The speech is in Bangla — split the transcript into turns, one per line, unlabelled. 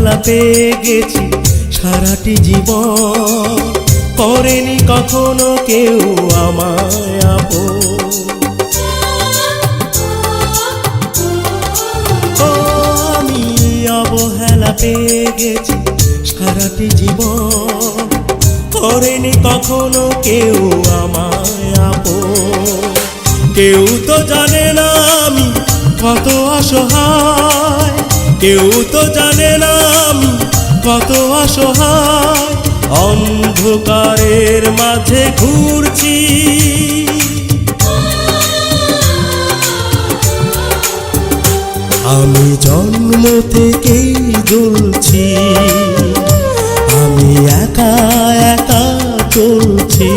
অবহেলা পেয়ে গেছি সারাটি জীবন, করেনি কখনো কেউ আমায় আপন। ও আমি অবহেলা পেয়ে গেছি সারাটি জীবন, করেনি কখনো কেউ আমায় আপন। কেউ তো জানে না আমি কত অসহায়, কেউ তো জানে না আমি কত অসহায়, অন্ধকারের মাঝে ঘুরছি। আমি জন্ম থেকেই জ্বলছি, আমি একা একা চলছি।